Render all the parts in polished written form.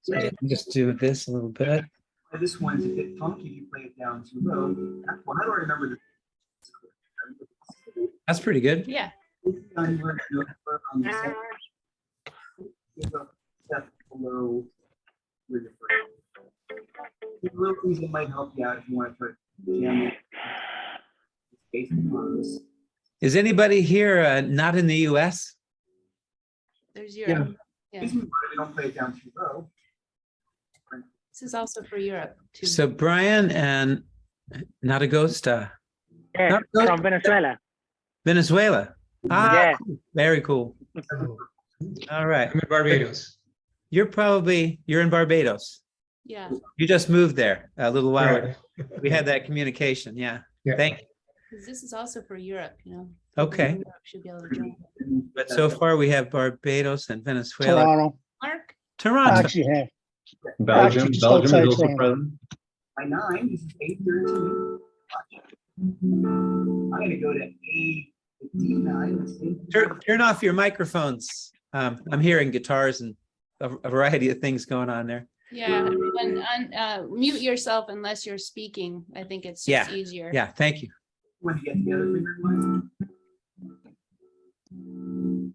So just do this a little bit. This one's a bit funky if you play it down too low. Well, how do I remember the? That's pretty good. Yeah. On the second, give a step below where you're first. Little things that might help you out if you want to try to jam it. Based on this. Is anybody here not in the U.S.? There's Europe. Yeah. We don't play it down too low. This is also for Europe too. So Brian and Natagosta. Yeah, from Venezuela. Venezuela. Ah, Yeah. very cool. All right. I'm in Barbados. You're in Barbados. Yeah. You just moved there a little while ago. Right. We had that communication. Yeah. Yeah. Thank you. 'Cause this is also for Europe, you know. Okay. Europe should be able to join. But so far we have Barbados and Venezuela. Toronto. Mark? Toronto. Actually, have. Belgium. Actually, just Belgium is outside also Toronto. present. By 9, this is 8:13. I'm going to go to 8:59. Turn off your microphones. I'm hearing guitars and a variety of things going on there. Yeah, everyone, mute yourself unless you're speaking. I think it's just easier. Yeah, thank you. When you get together, finger lines.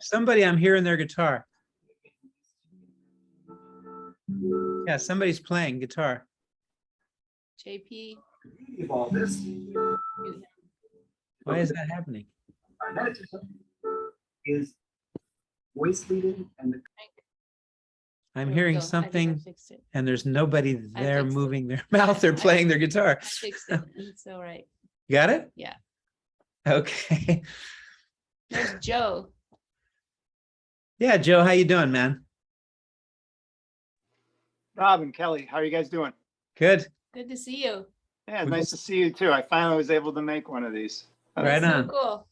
Somebody, I'm hearing their guitar. Yeah, somebody's playing guitar. JP. Of all this, Why is that happening? is voice leading and the I'm There we hearing go. I think I something fixed it. and there's nobody there fixed it. moving their mouth. They're playing their guitar. I fixed it. It's all right. You got it? Yeah. Okay. There's Joe. Yeah, Joe, how you doing, man? Robin, Kelly, how are you guys doing? Good. Good to see you. Yeah, nice to see you too. I finally was able to make one of these. Right So on. cool.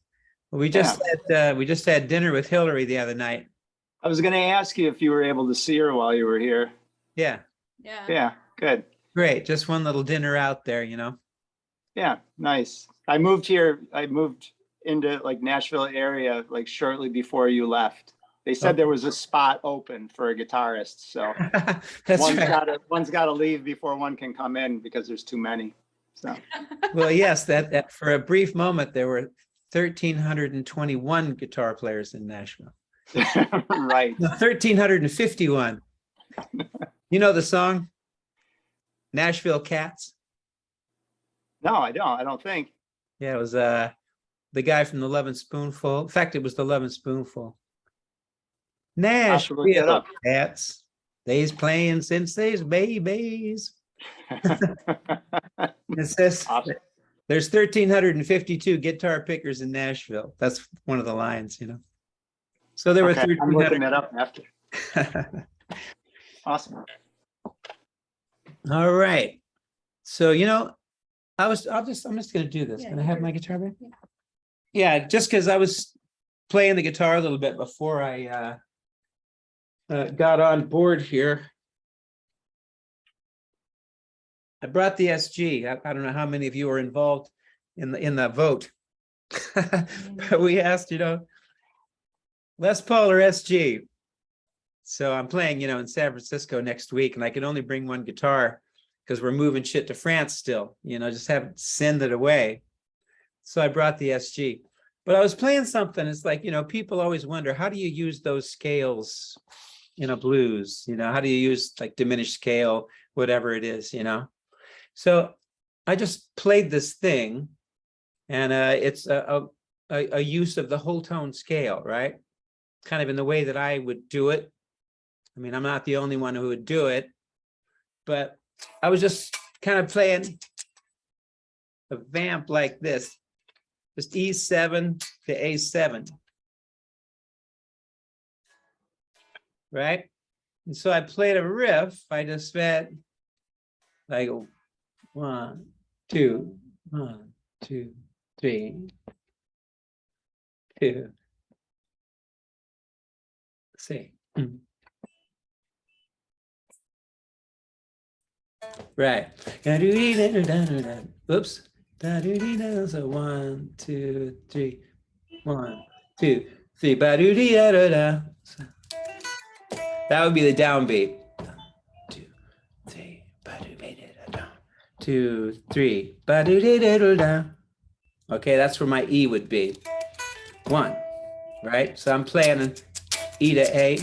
We just had dinner with Hillary the other night. I was going to ask you if you were able to see her while you were here. Yeah, Yeah. Yeah, good. great. Just one little dinner out there, you know. Yeah, nice. I moved here. I moved into like Nashville area like shortly before you left. They said there was a spot open for a guitarist, so That's one's right. got to leave before one can come in because there's too many. So Well, yes, that for a brief moment there were 1,321 guitar players in Nashville. right. No, 1,351. You know the song Nashville Cats? No, I don't think. Yeah, it was the guy from the Lovin' Spoonful. In fact, it was the Lovin' Spoonful. I'll have to look that Nashville up. Cats. They's playing since they's babies. It says Awesome. there's 1,352 guitar pickers in Nashville. That's one of the lines, you know. So there Okay, I'm looking 1,300. that up after. Awesome. All right. So, you know, I'm just going to do this. Yeah, Can I have my guitar back? Yeah. Yeah, just because I was playing the guitar a little bit before I got on board here. I brought the SG. I don't know how many of you are involved in the vote. But we asked, you know, Les Paul or SG. So I'm playing, you know, in San Francisco next week, and I can only bring one guitar because we're moving shit to France still, you know, just haven't send it away. So I brought the SG. But I was playing something. It's like, you know, people always wonder, how do you use those scales in a blues? You know, how do you use like diminished scale, whatever it is, you know? So I just played this thing, and it's a use of the whole tone scale, right? Kind of in the way that I would do it. I mean, I'm not the only one who would do it, but I was just kind of playing a vamp like this, just E7 to A7, right? And so I played a riff. I just went, I go 1, 2, 1, 2, 3, 2. See. Right. Oops. So 1, 2, 3. 1, 2, 3. That would be the downbeat. 2, 2, 3. Ba-do-do-do-do-da. Okay, that's where my E would be. 1, right? So I'm playing an E to A.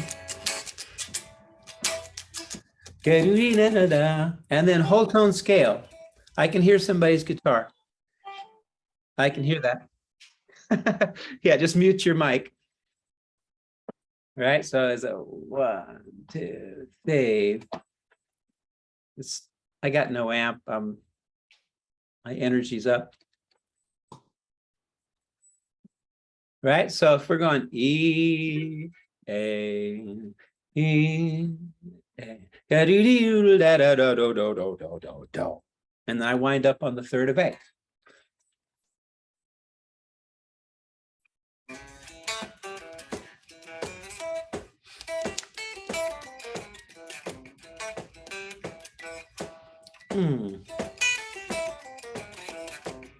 And then whole tone scale. I can hear somebody's guitar. I can hear that. Yeah, just mute your mic. Right, so it's a 1, 2, 3. I got no amp. My energy's up. Right, so if we're going E, A, E, A, da do do da da do do do do do do do, and then I wind up on the third of A.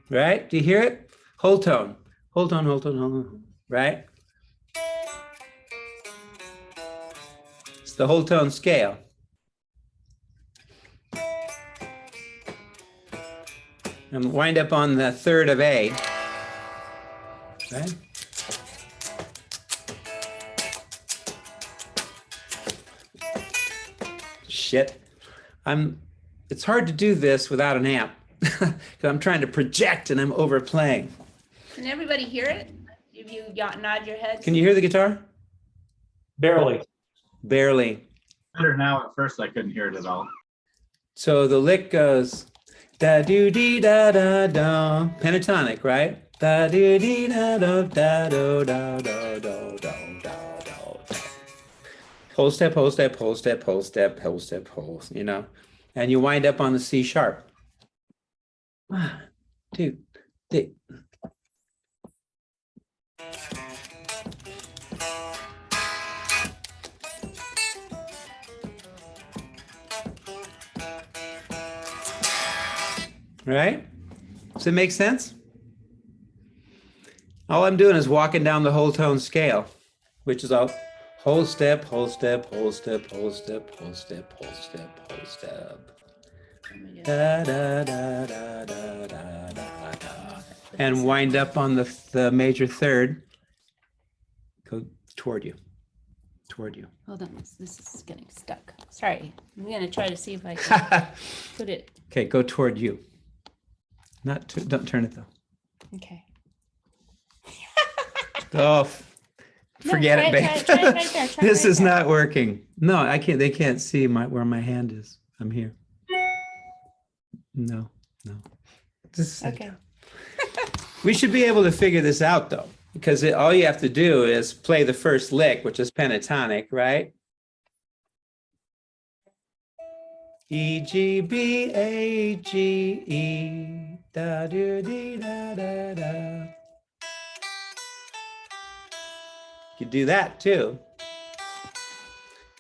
Right? Do you hear it? Whole tone, whole tone, whole tone, whole tone. Right? It's the whole tone scale. And wind up on the third of A. Right? Shit. It's hard to do this without an amp because I'm trying to project and I'm overplaying. Can everybody hear it? If you nod your head. Can you hear the guitar? Barely. Barely. Better now. At first, I couldn't hear it at all. So the lick goes da do dee da da da, pentatonic, right? Da do dee da da da do da da da da da. Whole step, whole step, whole step, whole step, whole step, whole, you know, and you wind up on the C sharp. 1, 2, 3. Right? Does it make sense? All I'm doing is walking down the whole tone scale, which is a whole step, whole step, whole step, whole step, whole step, whole step, whole step. Da, da, da, da, da, da, da, da. And wind up on the major third. Go toward you. Toward you. Hold on, this is getting stuck. Sorry, I'm gonna try to see if I can put it. Okay, go toward you. Don't turn it though. Okay. Oh, forget it, babe. Try right there, try This right is there. not working. No, I can't. They can't see where my hand is. I'm here. No. This, Okay. we should be able to figure this out though, because all you have to do is play the first lick, which is pentatonic, right? E, G, B, A, G, E, da, do, dee, da, da, da. You could do that too.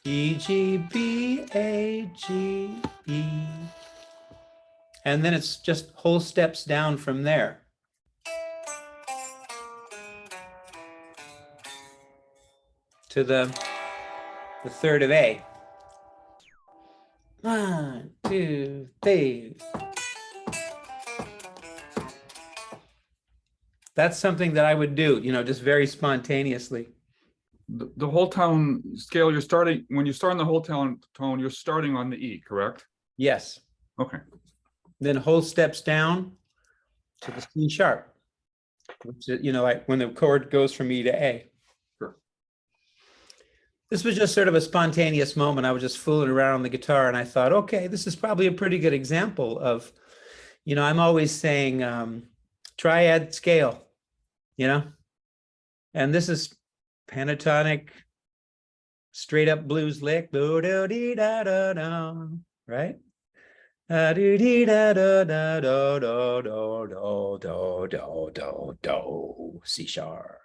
E, G, B, A, G, E. And then it's just whole steps down from there. To the third of A. 1, 2, 3. That's something that I would do, just very spontaneously. The whole tone scale, when you start on the whole tone, you're starting on the E, correct? Yes. Okay. Then whole steps down to the C sharp, which is, like when the chord goes from E to A. Sure. This was just sort of a spontaneous moment. I was just fooling around on the guitar and I thought, okay, this is probably a pretty good example of, I'm always saying triad scale, and this is pentatonic, straight up blues lick, do do dee da da da, right? Do dee da da da do do do do do do do do, C sharp.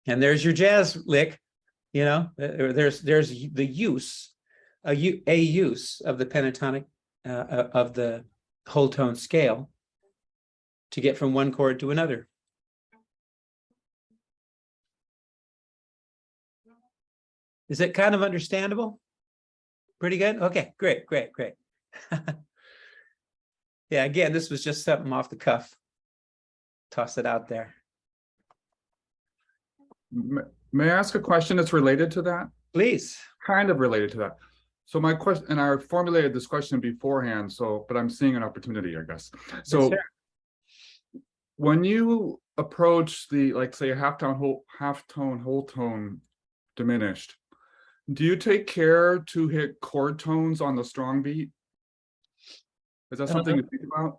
And there's your jazz lick, there's the use, a use of the pentatonic of the whole tone scale to get from one chord to another. Is it kind of understandable? Pretty good? Okay, great. Yeah, again, this was just something off the cuff. Toss it out there. May I ask a question that's related to that? Please. Kind of related to that. So my question, and I formulated this question beforehand, but I'm seeing an opportunity, I guess. So sir. when you approach the, like, say, half tone, whole tone diminished, do you take care to hit chord tones on the strong beat? Is that something to think about?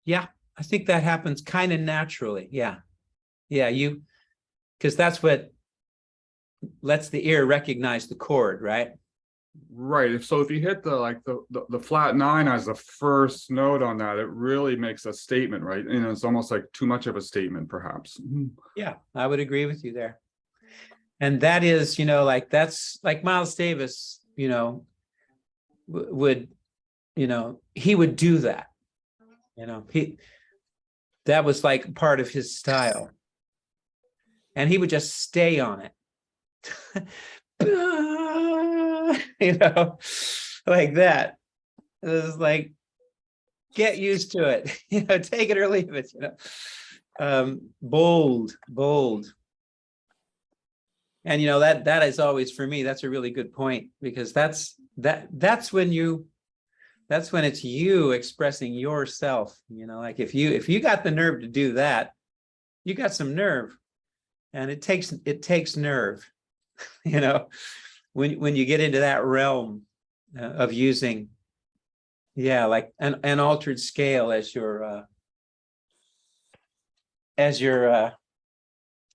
Yeah, I think that happens kind of naturally. Yeah. Yeah, because that's what lets the ear recognize the chord, right? Right. If you hit the flat 9 as the first note on that, it really makes a statement, right? And it's almost like too much of a statement, perhaps. Yeah, I would agree with you there. And that is, like that's like Miles Davis, would, he would do that. That was like part of his style. And he would just stay on it. Like that. It was like, get used to it, take it or leave it, bold. And that is always, for me, that's a really good point, because that's when it's you expressing yourself, like if you got the nerve to do that, you got some nerve. And it takes nerve, when you get into that realm of using, like an altered scale as your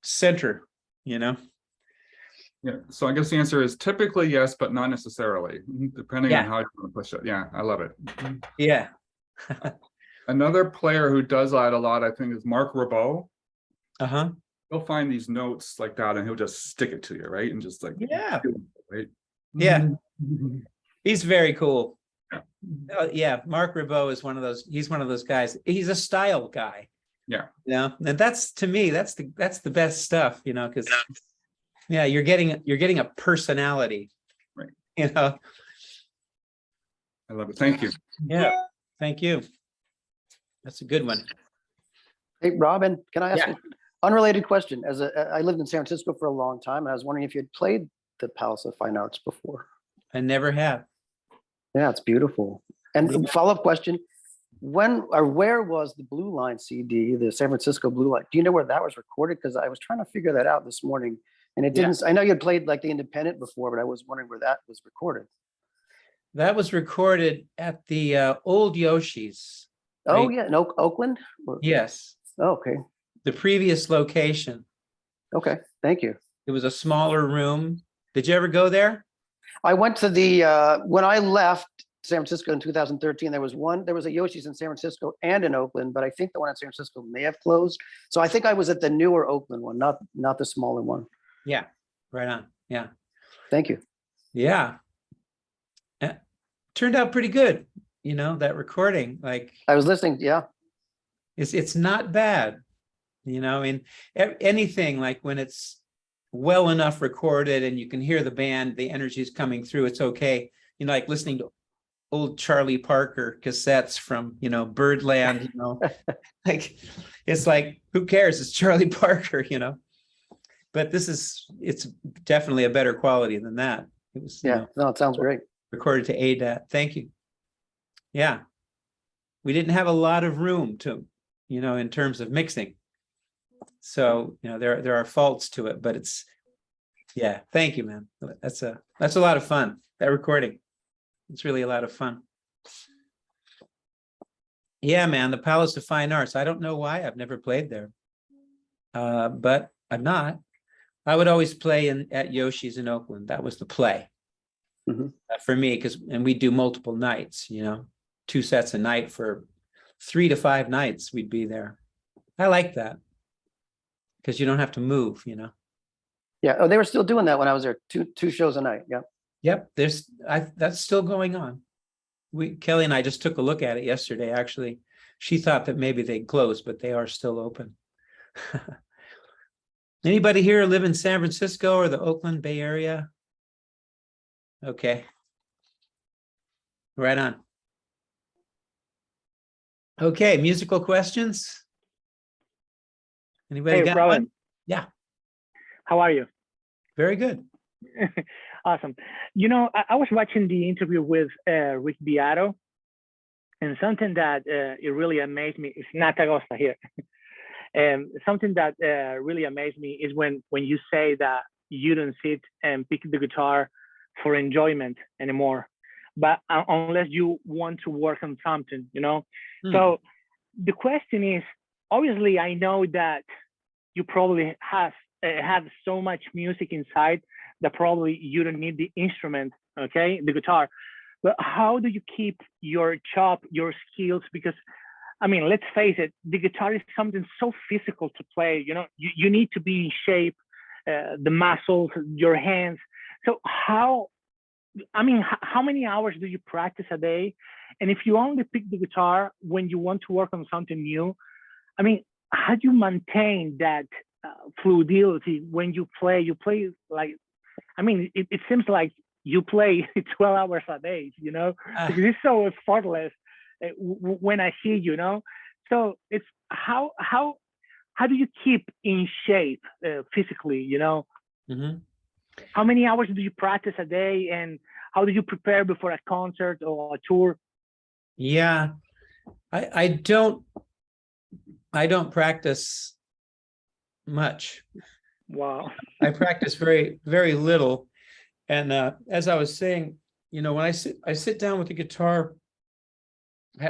center, Yeah. So I guess the answer is typically yes, but not necessarily, depending on how you want to push it. Yeah, I love it. Yeah. Another player who does that a lot, I think, is Mark Robben. Uh-huh. He'll find these notes like that and he'll just stick it to you, right? And just like, Yeah. Right? Yeah. He's very cool. Yeah, Mark Robben is he's one of those guys. He's a style guy. Yeah. And that's, to me, that's the best stuff, because you're getting a personality. Right. I love it. Thank you. Yeah. Thank you. That's a good one. Hey, Robin, can I ask Yeah. an unrelated question? I lived in San Francisco for a long time, and I was wondering if you had played the Palace of Fine Arts before. I never have. Yeah, it's beautiful. And follow-up question, when or where was the Blue Line CD, the San Francisco Blue Line? Do you know where that was recorded? Because I was trying to figure that out this morning, and it didn't. I know you had played like the Independent before, but I was wondering where that was recorded. That was recorded at the old Yoshi's. Oh, right? yeah, in Oakland? Yes. Oh, okay. The previous location. Okay, thank you. It was a smaller room. Did you ever go there? I went to the, when I left San Francisco in 2013, there was a Yoshi's in San Francisco and in Oakland, but I think the one in San Francisco may have closed. So I think I was at the newer Oakland one, not the smaller one. Yeah, right on. Yeah. Thank you. Yeah. Turned out pretty good, that recording. Like, I was listening, yeah. It's not bad, anything like when it's well enough recorded and you can hear the band, the energy is coming through, it's okay. Like listening to old Charlie Parker cassettes from, Birdland, like, it's like, who cares? It's Charlie Parker, but it's definitely a better quality than that. It was, no, it sounds great. Recorded to ADAT. Thank you. Yeah. We didn't have a lot of room to, in terms of mixing. So, there are faults to it, but it's, thank you, man. That's a lot of fun. That recording. It's really a lot of fun. Yeah, man, the Palace of Fine Arts. I don't know why I've never played there. But I'm not. I would always play at Yoshi's in Oakland. That was the play. For me, and we do multiple nights, 2 sets a night for 3 to 5 nights. We'd be there. I like that because you don't have to move, Yeah. Oh, they were still doing that when I was there. Two shows a night. Yeah. Yep. That's still going on. Kelly and I just took a look at it yesterday. Actually, she thought that maybe they'd close, but they are still open. Anybody here live in San Francisco or the Oakland Bay Area? Okay. Right on. Okay, musical questions? Anybody Hey, got Robben. one? Yeah, How are you? very good. Awesome. You know, I was watching the interview with Rick Beato, and something that it really amazed me. It's not Agosta here. Something that really amazed me is when you say that you don't sit and pick the guitar for enjoyment anymore, but unless you want to work on something, you know. So the question is, obviously, I know that you probably have so much music inside that probably you don't need the instrument, okay, the guitar. But how do you keep your chop, your skills? Because I mean, let's face it, the guitar is something so physical to play. You know, you need to be in shape, the muscles, your hands. So how many hours do you practice a day? And if you only pick the guitar when you want to work on something new, I mean, how do you maintain that fluidity when you play? You play like, I mean, it seems like you play 12 hours a day, you know, because it's so effortless when I see you know. So it's how do you keep in shape physically, you know? How many hours do you practice a day, and how do you prepare before a concert or a tour? Yeah, I don't practice much. Wow. I practice very, very little. And as I was saying, you know, when I sit down with the guitar,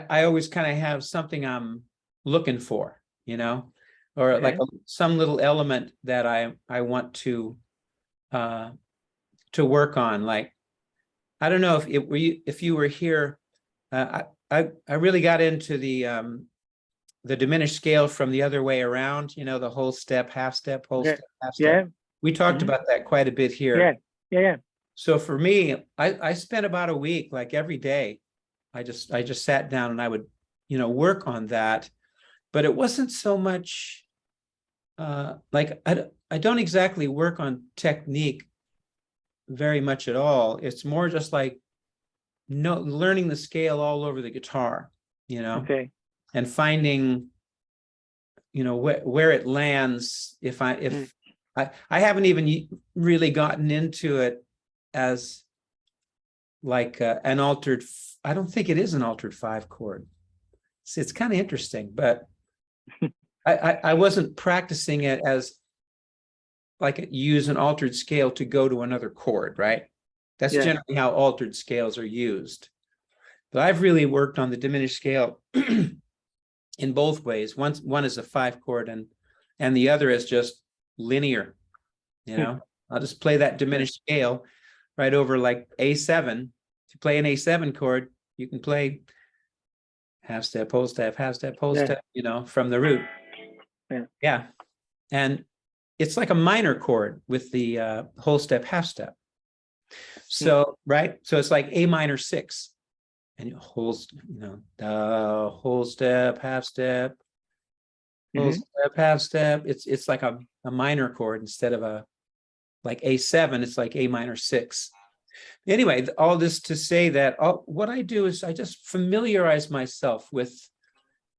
I always kind of have something I'm looking for, you know, or like some little element that I want to work on. Like, I don't know if you were here, I really got into the diminished scale from the other way around, you know, the whole step, half step, whole step, half step. We talked about that quite a bit here. Yeah. So for me, I spent about a week, like every day, I just sat down and I would, you know, work on that. But it wasn't so much like I don't exactly work on technique very much at all. It's more just like learning the scale all over the guitar, you know, and finding, you know, where it lands. If I haven't even really gotten into it as like an altered, I don't think it is an altered 5 chord. It's kind of interesting, but I wasn't practicing it as like use an altered scale to go to another chord, right? That's generally how altered scales are used. But I've really worked on the diminished scale in both ways. One is a 5 chord and the other is just linear, you know. I'll just play that diminished scale right over like A7. If you play an A7 chord, you can play half step, whole step, half step, whole step, you know, from the root. Yeah. And it's like a minor chord with the whole step, half step. So, right. So it's like A minor 6. And you know, whole step, half step, whole step, half step. It's like a minor chord instead of a like A7, it's like A minor 6. Anyway, all this to say that what I do is I just familiarize myself with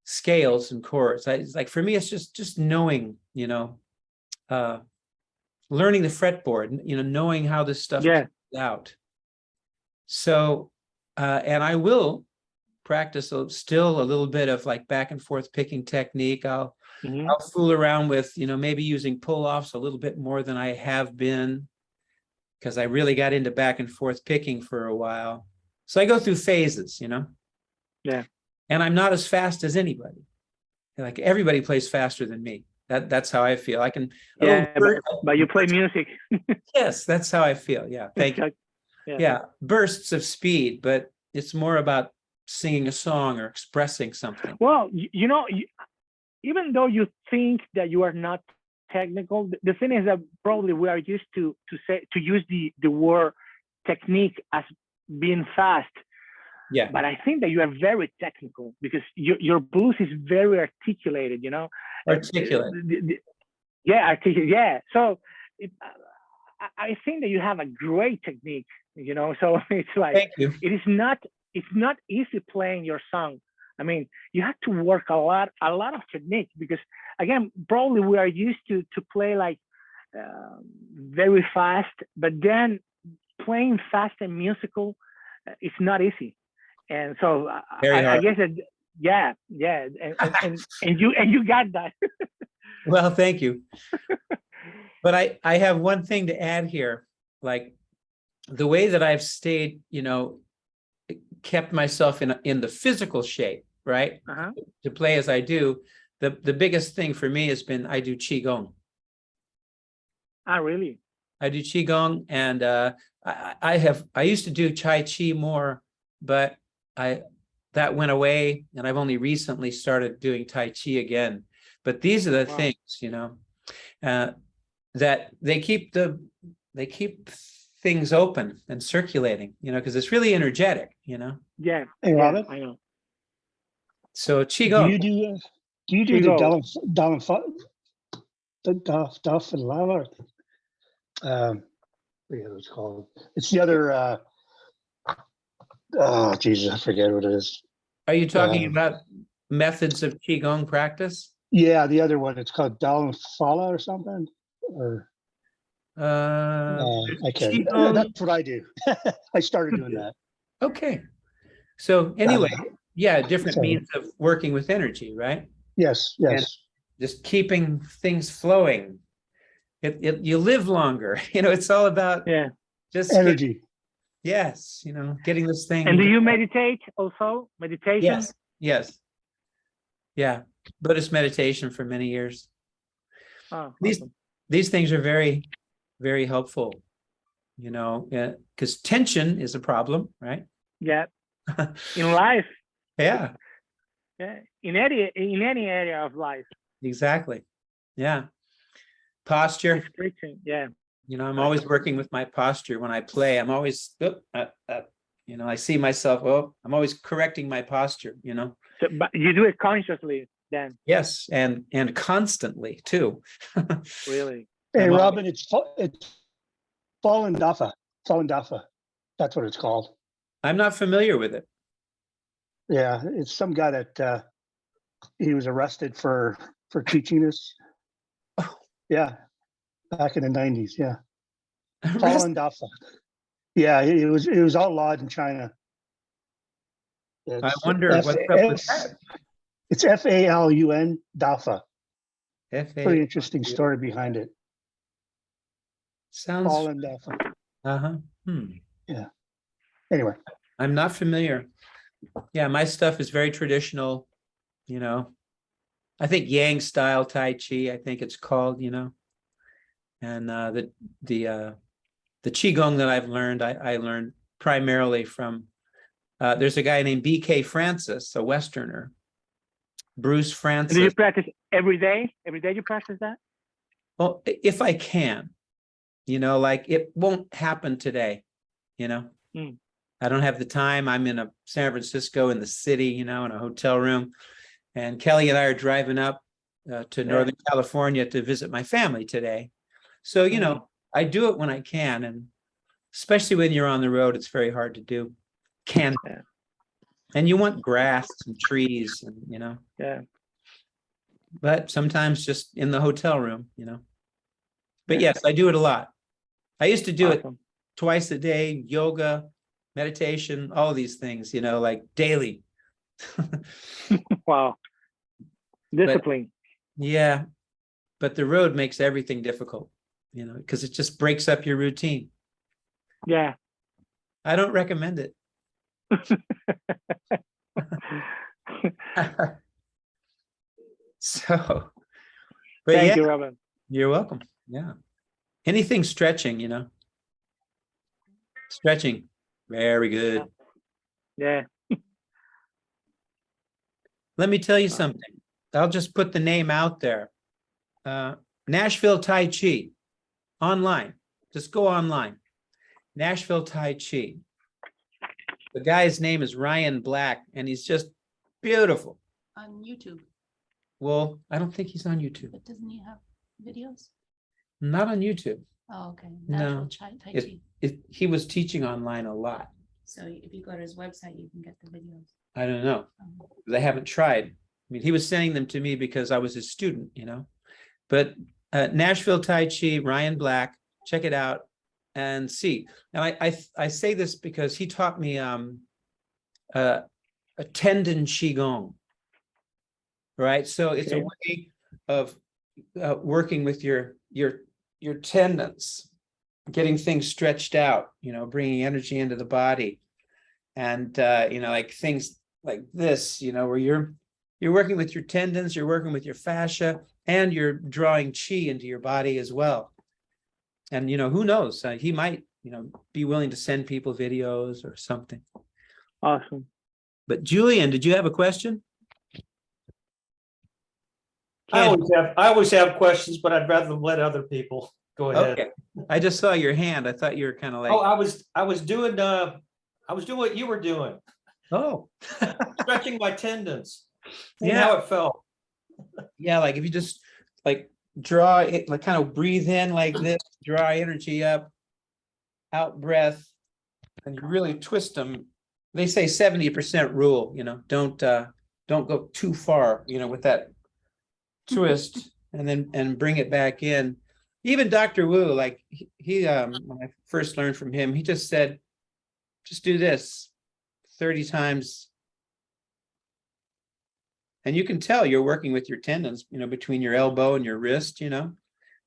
scales and chords. It's like for me, it's just knowing, you know, learning the fretboard, you know, knowing how this stuff comes out. So, and I will practice still a little bit of like back and forth picking technique. I'll fool around with, you know, maybe using pull-offs a little bit more than I have been, because I really got into back and forth picking for a while. So I go through phases, you know? Yeah. And I'm not as fast as anybody. Like everybody plays faster than me. That's how I feel. I can. But you play music. Yes, that's how I feel. Yeah. Thank you. Yeah. Bursts of speed, but it's more about singing a song or expressing something. Well, you know, even though you think that you are not technical, the thing is that probably we are used to use the word technique as being fast. Yeah. But I think that you are very technical because your blues is very articulated, you know. Articulate. Articulate. Yeah. So I think that you have a great technique, you know. So it's like, thank you. It's not easy playing your song. I mean, you have to work a lot of technique, because again, probably we are used to play like very fast, but then playing fast and musical, it's not easy. And so I guess that, yeah, and you got that. Well, thank you. But I have one thing to add here, like the way that I've stayed, kept myself in the physical shape, right? To play as I do, the biggest thing for me has been I do Qigong. Ah, really? I do Qigong, and I used to do Tai Chi more, but that went away, and I've only recently started doing Tai Chi again. But these are the things, that they keep things open and circulating, because it's really energetic, Yeah. Hey, Robin, I know. So do Qigong. you do the Qigong. Duff and Lava? I forget what it's called. It's the other. Oh Jesus, I forget what it is. Are you talking about methods of Qigong practice? Yeah, the other one. It's called Dalin Fala or something. Or I can't. Qigong. That's what I do. I started doing that. Okay. So anyway, different Sorry. means of working with energy, right? Yes. Just keeping things flowing. You live longer. It's all about just Energy. yes, getting this thing. And do you meditate also? Meditation? Yes. Yeah. Buddhist meditation for many years. Oh, These awesome. things are very, very helpful, because tension is a problem, right? Yeah. In life. Yeah, Yeah. In any area of life. exactly. Yeah. Posture. It's preaching. Yeah. I'm always working with my posture when I play. I'm always, I see myself, I'm always correcting my posture, So, but you do it consciously then. Yes, and constantly too. Really? Hey, Robin, it's Fallen Dafa. Fallen Dafa. That's what it's called. I'm not familiar with it. Yeah, it's some guy that he was arrested for teaching this. Yeah, back in the 90s. Yeah, Fallen Dafa. Yeah, it was outlawed in China. I wonder what's up with that. It's Falun Dafa. Pretty F-A. interesting story behind it. Sounds. Falun Dafa. Yeah. Anyway, I'm not familiar. Yeah, my stuff is very traditional. I think Yang style Tai Chi. I think it's called. And the Qigong that I've learned, I learned primarily from. There's a guy named B.K. Francis, a Westerner. Bruce Francis. And do you practice every day? Every day you practice that? Well, if I can, like it won't happen today, I don't have the time. I'm in San Francisco in the city, in a hotel room. And Kelly and I are driving up to Northern California to visit my family today. So, I do it when I can. And especially when you're on the road, it's very hard to do. And you want grass and trees and, but sometimes just in the hotel room, but yes, I do it a lot. I used to do it twice a day, yoga, meditation, all these things, like daily. Wow. Discipline. But the road makes everything difficult, because it just breaks up your routine. Yeah. I don't recommend it. So, but Thank you, Robin. You're welcome. Yeah. Anything stretching, Stretching. Very good. Yeah. Let me tell you something. I'll just put the name out there. Nashville Tai Chi online. Just go online. Nashville Tai Chi. The guy's name is Ryan Black, and he's just beautiful. On YouTube. Well, I don't think he's on YouTube. But doesn't he have videos? Not on YouTube. Oh, okay. No. Tai Chi. He was teaching online a lot. So if you go to his website, you can get the videos. I don't know. They haven't tried. I mean, he was sending them to me because I was his student, you know. But Nashville Tai Chi, Ryan Black, check it out and see. Now, I say this because he taught me a tendon qigong, right? So it's a way of working with your tendons, getting things stretched out, you know, bringing energy into the body, and you know, like things like this, you know, where you're working with your tendons, you're working with your fascia, and you're drawing chi into your body as well. And you know, who knows? He might, you know, be willing to send people videos or something. Awesome. But Julian, did you have a question? I always have questions, but I'd rather let other people go ahead. Okay. I just saw your hand. I thought you were kind of like, Oh, I was doing what you were doing, oh, stretching my tendons. Yeah. How it felt. yeah, like if you just like draw it, like kind of breathe in like this, draw energy up, out breath, and you really twist them. They say 70% rule, you know, don't go too far, you know, with that twist, and bring it back in. Even Dr. Wu, like he when I first learned from him, he just said, just do this 30 times. And you can tell you're working with your tendons, you know, between your elbow and your wrist, you know.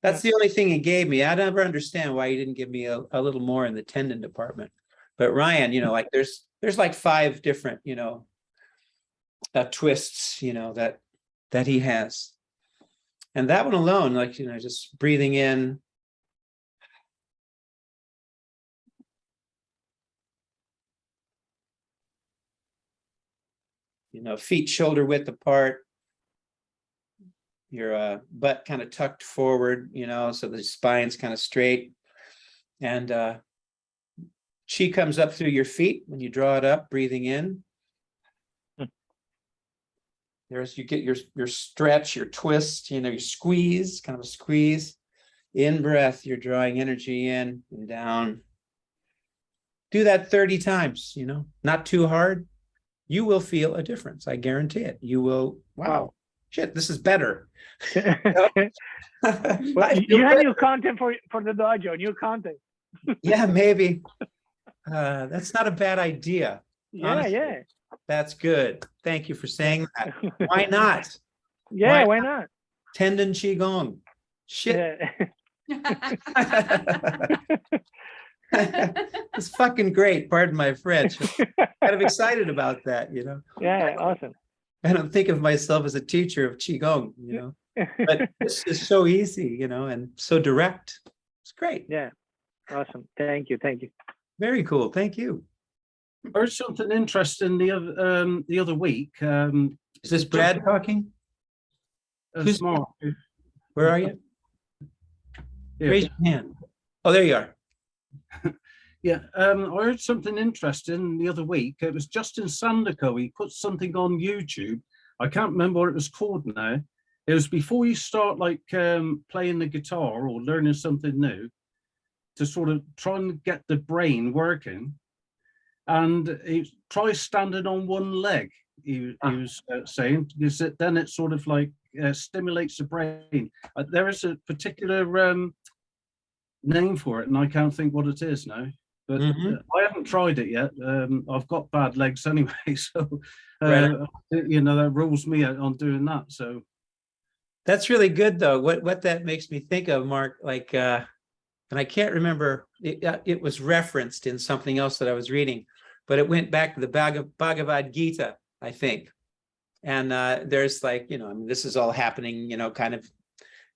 That's the only thing he gave me. I never understand why he didn't give me a little more in the tendon department. But Ryan, you know, like there's like 5 different, you know, twists, you know, that he has. And that one alone, like, you know, just breathing in. You know, feet shoulder width apart. Your butt kind of tucked forward, you know, so the spine's kind of straight. And chi comes up through your feet when you draw it up, breathing in. There's, you get your stretch, your twist, you know, your squeeze, kind of a squeeze. In breath, you're drawing energy in and down. Do that 30 times, you know, not too hard. You will feel a difference. I guarantee it. You will, wow, shit, this is better. Well, you have new content for the dojo, new content. Yeah, maybe. That's not a bad idea. Yeah, Honestly. yeah. That's good. Thank you for saying that. Why not? Yeah, why not? Tendon qigong. Shit. Yeah. It's fucking great. Pardon my French. I'm kind of excited about that, you know. Yeah, awesome. I don't think of myself as a teacher of qigong, you know, but this is so easy, you know, and so direct. It's great. Yeah, awesome. Thank you. Thank you. Very cool. Thank you. I heard something interesting the other week. Is this Brad talking? Who's Mark? Where are you? Yeah. Raise your hand. Oh, there you are. Yeah, I heard something interesting the other week. It was Justin Sanderco. He put something on YouTube. I can't remember what it was called now. It was before you start like playing the guitar or learning something new, to sort of try and get the brain working. And he tries standing on one leg, he was saying, because then it sort of like stimulates the brain. There is a particular name for it, and I can't think what it is now. But I haven't tried it yet. I've got bad legs anyway, so you know, that rules me out on doing that. So that's really good, though. What that makes me think of, Mark, like, and I can't remember. It was referenced in something else that I was reading, but it went back to the Bhagavad Gita, I think. And there's like, you know, I mean, this is all happening, you know, kind of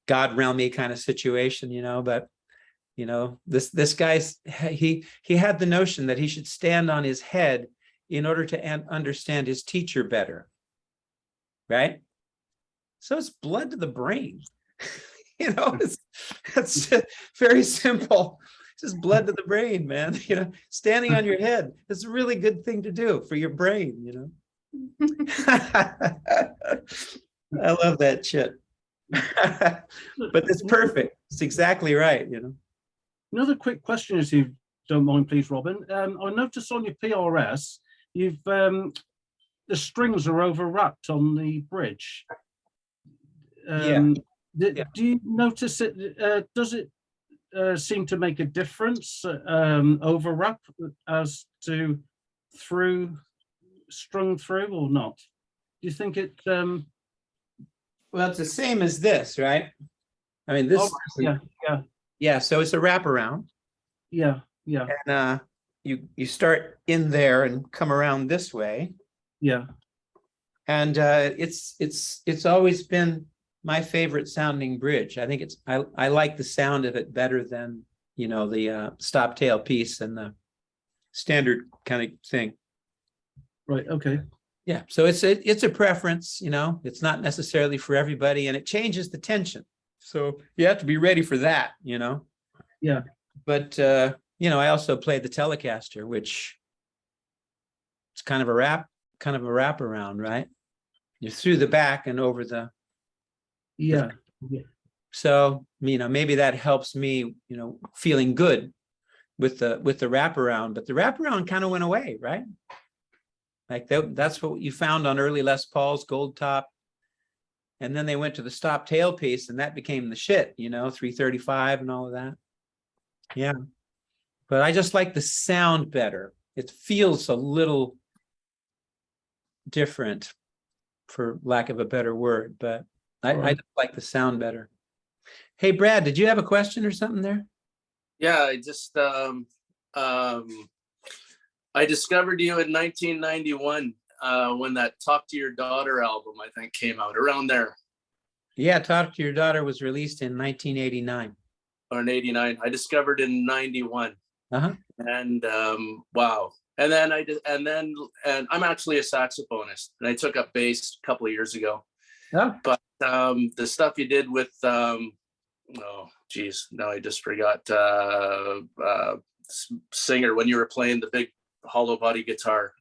God realmy kind of situation, you know, but. You know, this guy's he had the notion that he should stand on his head in order to understand his teacher better, right? So it's blood to the brain. You know, it's very simple. It's just blood to the brain, man. You know, standing on your head is a really good thing to do for your brain. You know, I love that shit. But it's perfect. It's exactly right. You know. another quick question, if you don't mind, please, Robin. I noticed on your PRS, you've the strings are overwrapped on the bridge. Yeah. Do you notice it? Does it seem to make a difference, overwrap as to strung through or not? Do you think it? Well, it's the same as this, right? I mean, this. Yeah. So it's a wraparound. Yeah. And you start in there and come around this way. Yeah. And it's always been my favorite sounding bridge. I think I like the sound of it better than, the stop tail piece and the standard kind of thing. Right. Okay. Yeah. So it's a preference, it's not necessarily for everybody, and it changes the tension. So you have to be ready for that, Yeah. But I also played the Telecaster, which it's kind of a wraparound, right? You're through the back and over the. Yeah. So, maybe that helps me, feeling good with the wraparound, but the wraparound kind of went away, right? Like that's what you found on early Les Paul's gold top. And then they went to the stop tail piece, and that became the shit, 335 and all of that. Yeah. But I just like the sound better. It feels a little different, for lack of a better word, but I just like the sound better. Hey, Brad, did you have a question or something there? Yeah, I just I discovered you in 1991 when that Talk to Your Daughter album, I think, came out around there. Yeah, Talk to Your Daughter was released in 1989. Or in 89. I discovered in 91. Uh-huh. And wow. And then I'm actually a saxophonist, and I took up bass a couple of years ago. Yeah. But the stuff you did with oh geez, now I just forgot singer when you were playing the big hollow body guitar.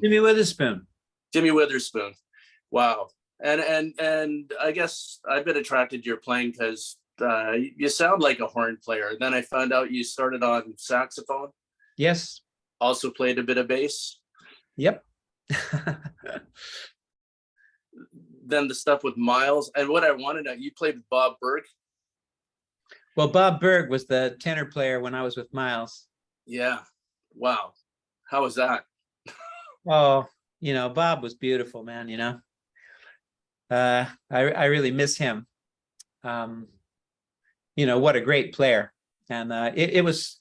Jimmy Witherspoon. Jimmy Witherspoon. Wow. And I guess I've been attracted to your playing because you sound like a horn player. Then I found out you started on saxophone. Yes. Also played a bit of bass. Yep. Then the stuff with Miles. And what I wanted to know, you played with Bob Berg. Well, Bob Berg was the tenor player when I was with Miles. Yeah. Wow. How was that? Oh, Bob was beautiful, man, I really miss him. What a great player. And it was,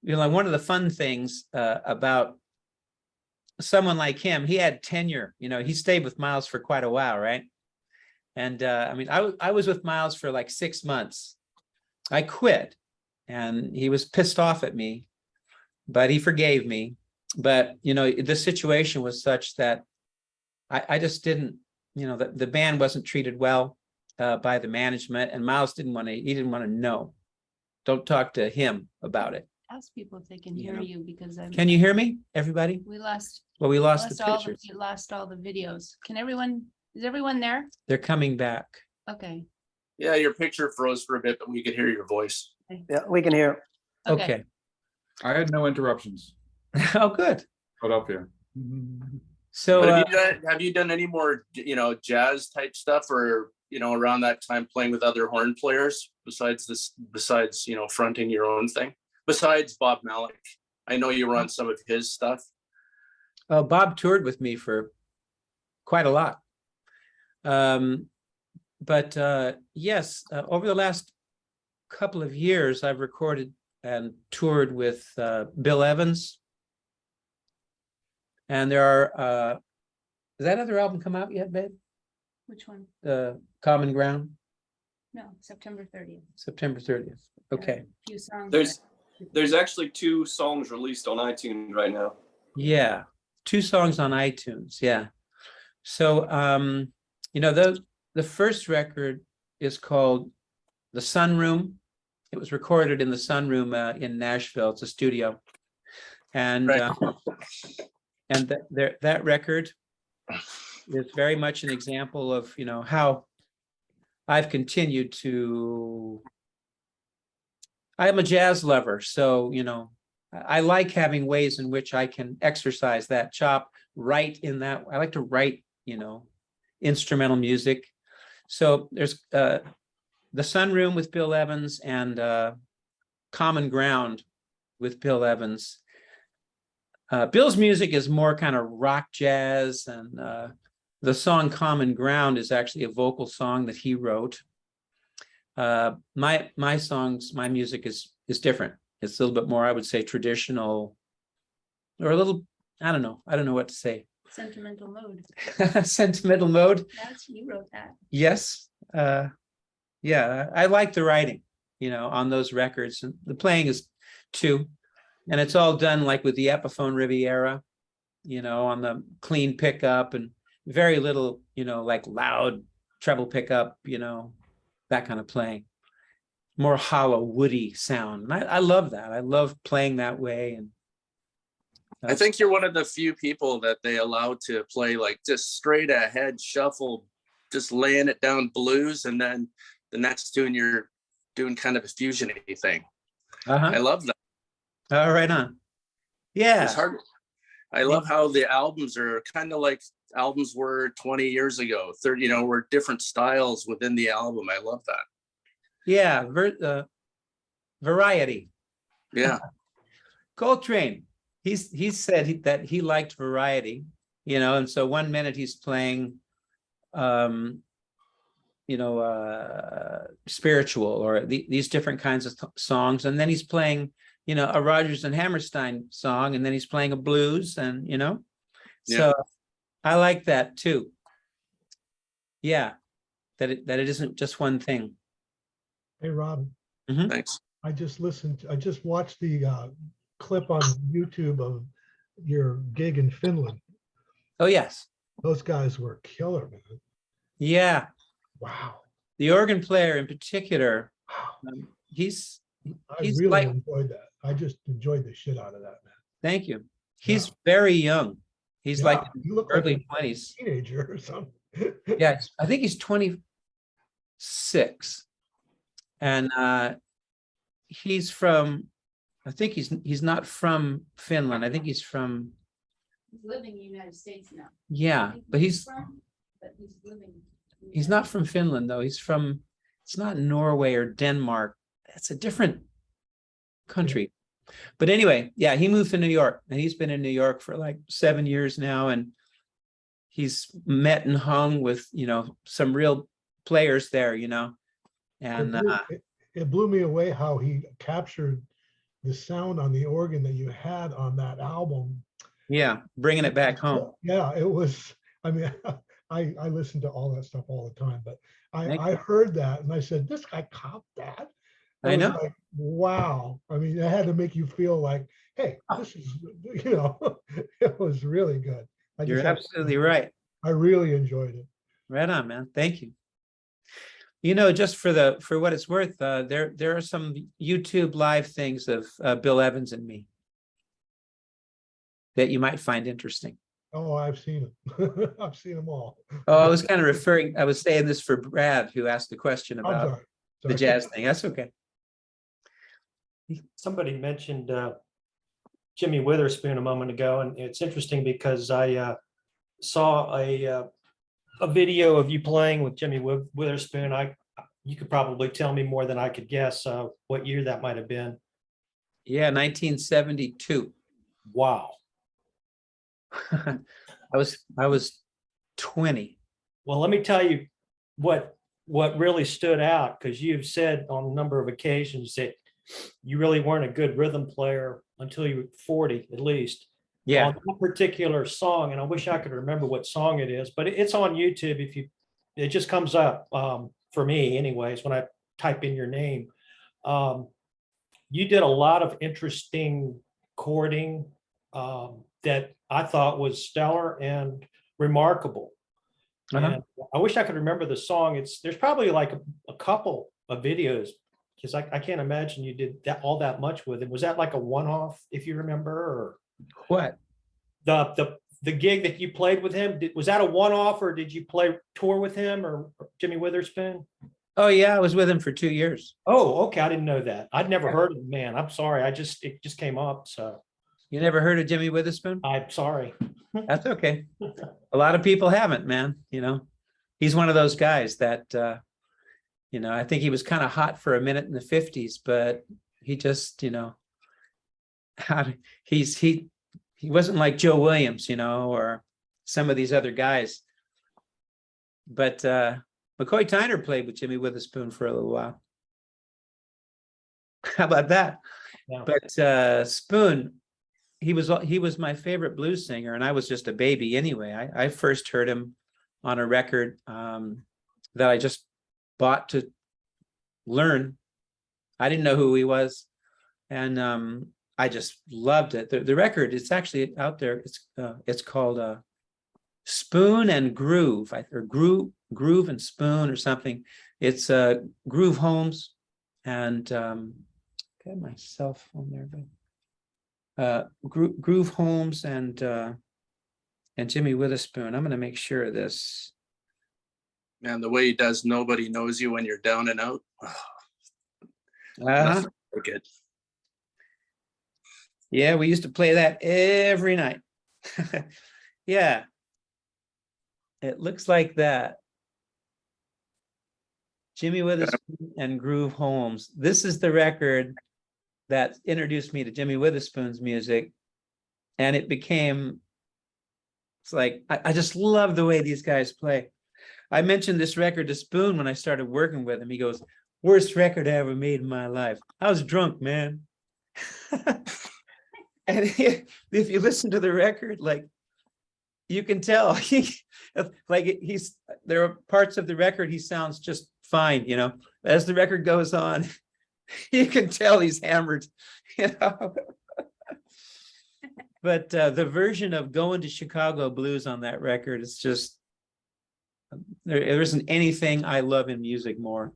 one of the fun things about someone like him. He had tenure, he stayed with Miles for quite a while, right? And I was with Miles for like 6 months. I quit, and he was pissed off at me, but he forgave me. But the situation was such that I just didn't, the band wasn't treated well by the management, and Miles didn't want to know. Don't talk to him about it. Ask people if they can hear you, because Can you hear me, everybody? we lost We lost the pictures. we lost all the videos. Is everyone there? They're coming back. Okay. Yeah, your picture froze for a bit, but we could hear your voice. Yeah, we can hear. Okay. I had no interruptions. Oh, good. Philadelphia. So But have you done any more, jazz type stuff, or around that time playing with other horn players besides fronting your own thing? Besides Bob Malik, I know you were on some of his stuff. Bob toured with me for quite a lot. But yes, over the last couple of years, I've recorded and toured with Bill Evans. And there are, has that other album come out yet, babe? Which one? Common Ground? No, September 30th. September 30th. Okay. A few songs. There's actually 2 songs released on iTunes right now. Yeah, 2 songs on iTunes. Yeah. So, the first record is called The Sunroom. It was recorded in the Sunroom in Nashville. It's a studio. And Right. That record is very much an example of, how I've continued to, I'm a jazz lover. So, I like having ways in which I can exercise that chop, write in that. I like to write, instrumental music. So there's the Sunroom with Bill Evans and Common Ground with Bill Evans. Bill's music is more kind of rock jazz, and the song Common Ground is actually a vocal song that he wrote. My music is different. It's a little bit more, I would say, traditional, or a little, I don't know what to say. Sentimental mode. Sentimental mode. You wrote that. Yes. Yeah, I like the writing, on those records, and the playing is too. And it's all done like with the Epiphone Riviera, on the clean pickup and very little, like loud treble pickup, that kind of playing. More hollow, woody sound. And I love that. I love playing that way. And I think you're one of the few people that they allow to play like just straight ahead shuffle, just laying it down blues, and then the next tune you're doing kind of a fusion-y thing. I love that. Right on. Yeah. It's hard. I love how the albums are kind of like albums were 20 years ago, 30, were different styles within the album. I love that. Yeah. Variety. Yeah. Coltrane. He said that he liked variety, and so 1 minute he's playing, spiritual or these different kinds of songs, and then he's playing, a Rodgers and Hammerstein song, and then he's playing a blues, and so I like that too. Yeah, that it isn't just one thing. Hey, Rob. Thanks. I just watched the clip on YouTube of your gig in Finland. Oh, yes. Those guys were killer, man. Yeah. Wow. The organ player in particular, he's really like, enjoyed that. I just enjoyed the shit out of that, man. Thank you. He's very young. He's like you look early like 20s. a teenager or something. Yeah, I think he's 26. And he's from, I think he's not from Finland. I think he's from. He's living in the United States now. Yeah, but he's living. He's not from Finland though. He's from, it's not Norway or Denmark. It's a different country. But anyway, yeah, he moved to New York, and he's been in New York for like 7 years now, and he's met and hung with, some real players there, and it blew me away how he captured the sound on the organ that you had on that album. Yeah, bringing it back home. Yeah, it was, I mean, I listen to all that stuff all the time, but I heard that and I said, this guy copped that. I know. Like, wow. I mean, it had to make you feel like, hey, this is, it was really good. You're absolutely right. I really enjoyed it. Right on, man. Thank you. Just for what it's worth, there are some YouTube live things of Bill Evans and me that you might find interesting. Oh, I've seen them. I've seen them all. Oh, I was kind of I was saying this for Brad, who asked the question about the jazz thing. That's okay. Somebody mentioned Jimmy Witherspoon a moment ago, and it's interesting because I saw a video of you playing with Jimmy Witherspoon. You could probably tell me more than I could guess what year that might have been. Yeah, 1972. Wow. I was 20. Well, let me tell you what really stood out, because you've said on a number of occasions that you really weren't a good rhythm player until you were 40 at least. Yeah. On that particular song, and I wish I could remember what song it is, but it's on YouTube. It just comes up for me anyways when I type in your name. You did a lot of interesting chording that I thought was stellar and remarkable. And I wish I could remember the song. There's probably like a couple of videos, because I can't imagine you did all that much with it. Was that like a one-off, if you remember, or what? The gig that you played with him, was that a one-off, or did you tour with him or Jimmy Witherspoon? Oh, yeah, I was with him for 2 years. Oh, okay. I didn't know that. I'd never heard of the man. I'm sorry. It just came up. So You never heard of Jimmy Witherspoon? I'm sorry. That's okay. A lot of people haven't, man. He's one of those guys that, I think he was kind of hot for a minute in the 50s, but he just, he wasn't like Joe Williams, or some of these other guys. But McCoy Tyner played with Jimmy Witherspoon for a little while. How about that? Yeah. But Spoon, he was my favorite blues singer, and I was just a baby anyway. I first heard him on a record that I just bought to learn. I didn't know who he was, and I just loved it. The record, it's actually out there. It's called Spoon and Groove, or Groove and Spoon or something. It's Groove Holmes and got my cell phone there, but Groove Holmes and Jimmy Witherspoon. I'm going to make sure of this. Man, the way he does "Nobody Knows You When You're Down and Out." Nothing like it. Yeah, we used to play that every night. Yeah. It looks like that. Jimmy Witherspoon and Groove Holmes. This is the record that introduced me to Jimmy Witherspoon's music. And it became, it's like, I just love the way these guys play. I mentioned this record to Spoon when I started working with him. He goes, "Worst record I ever made in my life." I was drunk, man. And if you listen to the record, like, you can tell there are parts of the record he sounds just fine, as the record goes on. You can tell he's hammered, But the version of "Going to Chicago Blues" on that record is just, there isn't anything I love in music more.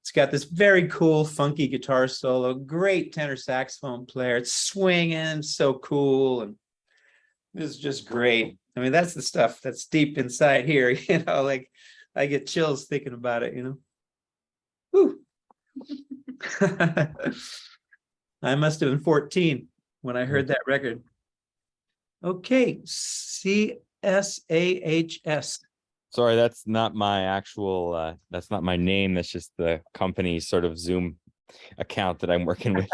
It's got this very cool, funky guitar solo, great tenor saxophone player. It's swinging, so cool, and it's just great. I mean, that's the stuff that's deep inside here, like I get chills thinking about it, Whew. I must have been 14 when I heard that record. Okay, CSAHS. Sorry, that's not my actual, that's not my name. That's just the company sort of Zoom account that I'm working with.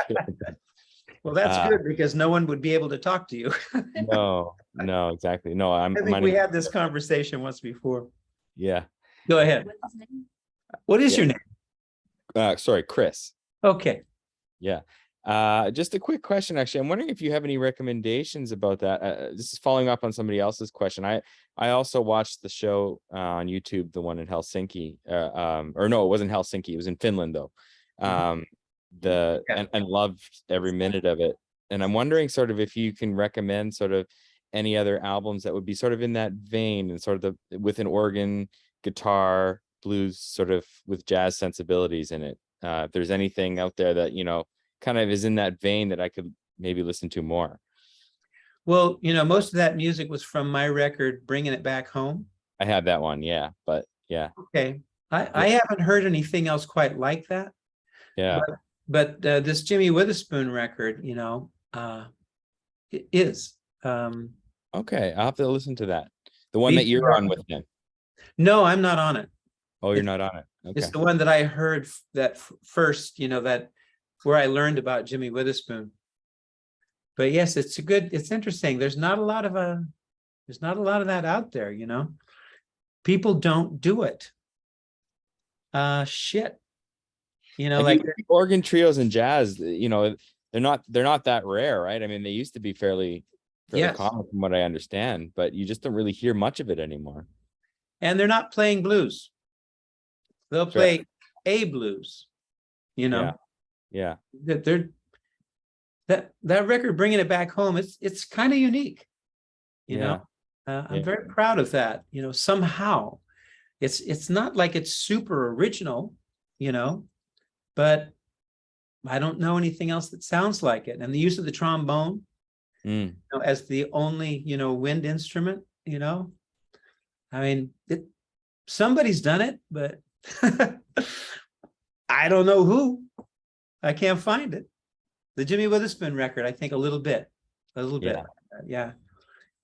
Well, that's good, because no one would be able to talk to you. No, exactly. No, I think we had this conversation once before. Yeah. Go ahead. What is your name? Sorry, Chris. Okay. Yeah. Just a quick question, actually. I'm wondering if you have any recommendations about that. This is following up on somebody else's question. I also watched the show on YouTube, the one in Helsinki. Or no, it wasn't Helsinki. It was in Finland, though. And loved every minute of it. And I'm wondering sort of if you can recommend sort of any other albums that would be sort of in that vein and sort of with an organ, guitar, blues, sort of with jazz sensibilities in it. If there's anything out there that, kind of is in that vein that I could maybe listen to more. Well, most of that music was from my record, Bringing It Back Home. I have that one. Yeah. But yeah. Okay. I haven't heard anything else quite like that. Yeah. But this Jimmy Witherspoon record, it is. Okay. I'll have to listen to that. The one that you're on with him. No, I'm not on it. Oh, you're not on it. Okay. It's the one that I heard that first, that where I learned about Jimmy Witherspoon. But yes, it's interesting. There's not a lot of that out there, People don't do it. Shit. Like organ trios and jazz, they're not that rare, right? I mean, they used to be fairly common from what I understand, but you just don't really hear much of it anymore. And they're not playing blues. They'll play a blues, Yeah. That record, Bringing It Back Home, it's kind of unique, I'm very proud of that. Somehow it's not like it's super original, but I don't know anything else that sounds like it. And the use of the trombone as the only wind instrument, I mean, somebody's done it, but I don't know who. I can't find it. The Jimmy Witherspoon record, I think a little bit. Yeah.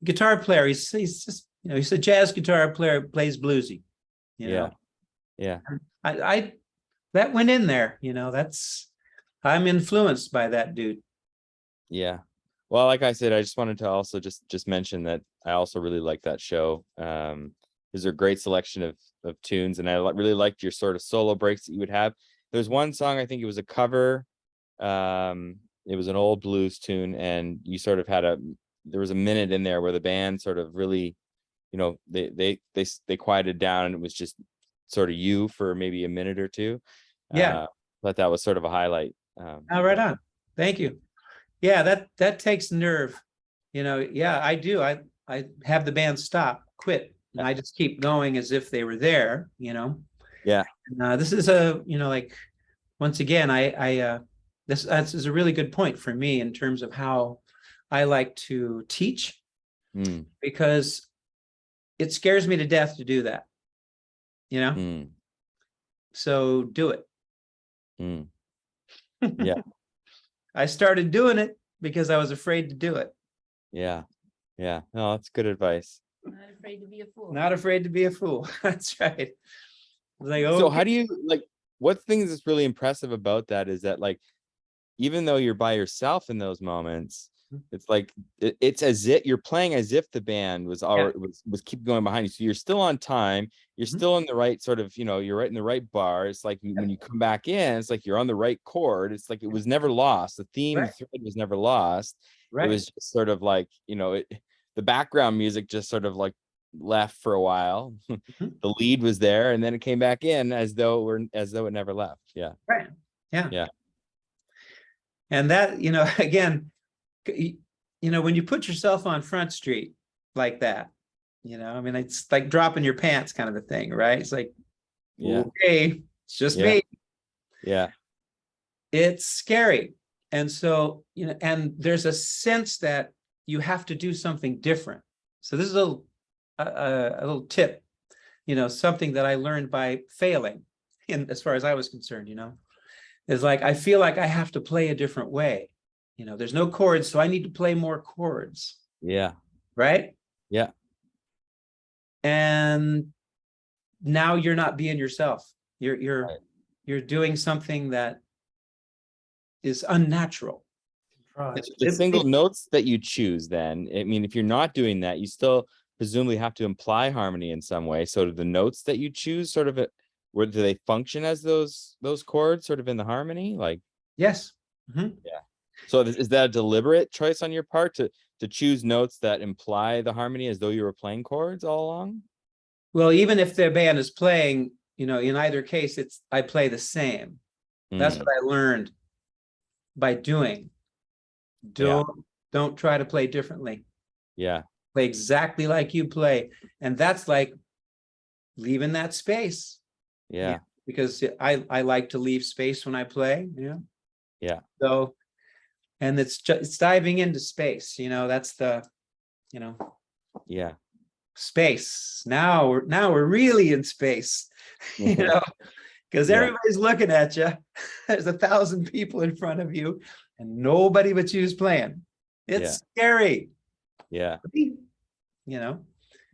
Guitar player, he's just, you know, he's a jazz guitar player, plays bluesy. You know? Yeah. I that went in there, you know, I'm influenced by that dude. Yeah. Well, like I said, I just wanted to also just mention that I also really like that show. There's a great selection of tunes, and I really liked your sort of solo breaks that you would have. There's one song, I think it was a cover. It was an old blues tune, and you sort of had there was a minute in there where the band sort of really, you know, they quieted down, and it was just sort of you for maybe a minute or two. Yeah. But that was sort of a highlight. Right on. Thank you. Yeah, that takes nerve. You know, yeah, I do. I have the band stop, quit, and I just keep going as if they were there, you know. Yeah. And, this is you know, like, once again, this is a really good point for me in terms of how I like to teach, because it scares me to death to do that, you know. So do it. Yeah. I started doing it because I was afraid to do it. Yeah. No, that's good advice. Not afraid to be a fool. Not afraid to be a fool. That's right. Like, So how do you, like, what things is really impressive about that is that, like, even though you're by yourself in those moments, it's like it's as if you're playing as if the band was already was keep going behind you. So you're still on time, you're still in the right sort of, you know, you're right in the right bar. It's like when you come back in, it's like you're on the right chord. It's like it was never lost. The theme thread was never lost. It was just sort of like, you know, the background music just sort of like left for a while. The lead was there, and then it came back in as though it never left. Yeah. Right. Yeah. Yeah. And that, you know, again, you know, when you put yourself on Front Street like that, you know, I mean, it's like dropping your pants kind of a thing, right? It's like, okay, it's just me. Yeah. It's scary. And so, you know, and there's a sense that you have to do something different. So this is a little tip, you know, something that I learned by failing, as far as I was concerned, you know, is like, I feel like I have to play a different way. You know, there's no chords, so I need to play more chords. Yeah. Right? Yeah. And now you're not being yourself. You're doing something that is unnatural. The single notes that you choose, then, I mean, if you're not doing that, you still presumably have to imply harmony in some way. So do the notes that you choose sort of where do they function as those chords sort of in the harmony? Like, yes. Yeah. So is that a deliberate choice on your part to choose notes that imply the harmony as though you were playing chords all along? Well, even if the band is playing, you know, in either case, I play the same. That's what I learned by doing. Don't try to play differently. Yeah. Play exactly like you play. And that's like leaving that space. Yeah. Because I like to leave space when I play. Yeah. Yeah. So, and it's diving into space, you know, that's the, you know. Yeah. Space. Now we're really in space, you know, because everybody's looking at you. There's 1,000 people in front of you and nobody but you is playing. It's scary. Yeah. You know.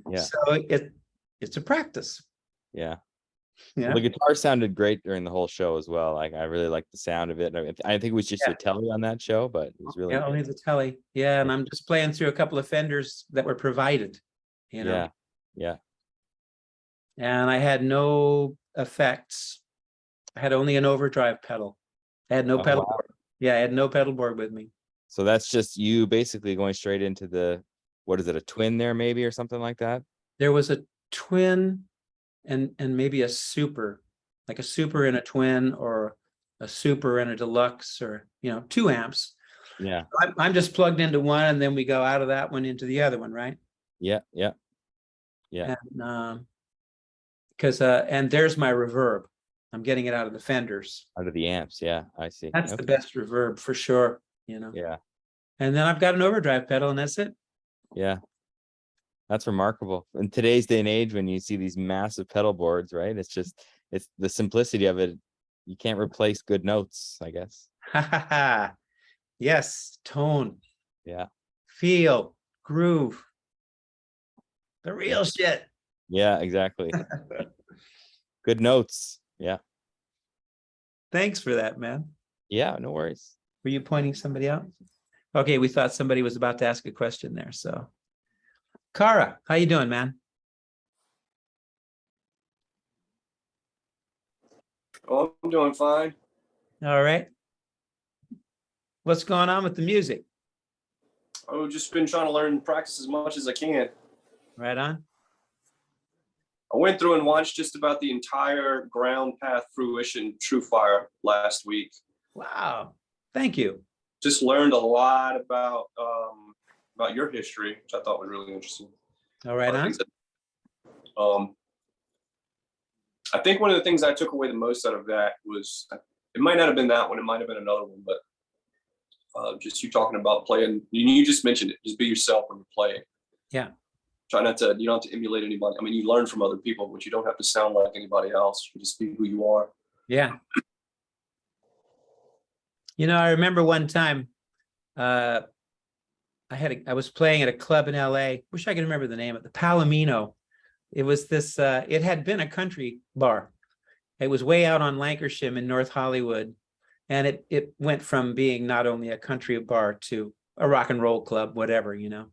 Yeah. So it's a practice. Yeah. Yeah. Well, the guitar sounded great during the whole show as well. Like, I really liked the sound of it. I think it was just your telly on that show, but it was really only the telly. Yeah, and I'm just playing through a couple of Fenders that were provided. You know. Yeah. And I had no effects. I had only an overdrive pedal. I had no pedal board. Yeah, I had no pedal board with me. So that's just you basically going straight into what is it, a twin there maybe or something like that? There was a twin and maybe a super, like a super and a twin, or a super and a deluxe, or, you know, 2 amps. Yeah. I'm just plugged into one, and then we go out of that one into the other one, right? Yeah. And and there's my reverb. I'm getting it out of the Fenders. Out of the amps. Yeah, I see. That's the best reverb for sure, you know. Yeah. And then I've got an overdrive pedal, and that's it. Yeah. That's remarkable. In today's day and age, when you see these massive pedal boards, right? It's just, it's the simplicity of it. You can't replace good notes, I guess. Yes, tone, Yeah. feel, groove, the real shit. Yeah, exactly. Good notes. Yeah. Thanks for that, man. Yeah, no worries. Were you pointing somebody out? Okay, we thought somebody was about to ask a question there. So, Kara, how you doing, man? Oh, I'm doing fine. All right. What's going on with the music? I've just been trying to learn and practice as much as I can. Right on. I went through and watched just about the entire Ground Path Fruition True Fire last week. Wow. Thank you. Just learned a lot about your history, which I thought was really interesting. All right on. I think one of the things I took away the most out of that was, it might not have been that one, it might have been another one, but just you talking about playing, you just mentioned it, just be yourself when you're playing. Yeah. Try not to, you don't have to emulate anybody. I mean, you learn from other people, but you don't have to sound like anybody else. You just be who you are. Yeah. You know, I remember one time I was playing at a club in LA. Wish I could remember the name of it, the Palomino. It was this, it had been a country bar. It was way out on Lancashire in North Hollywood. And it went from being not only a country bar to a rock and roll club, whatever, you know.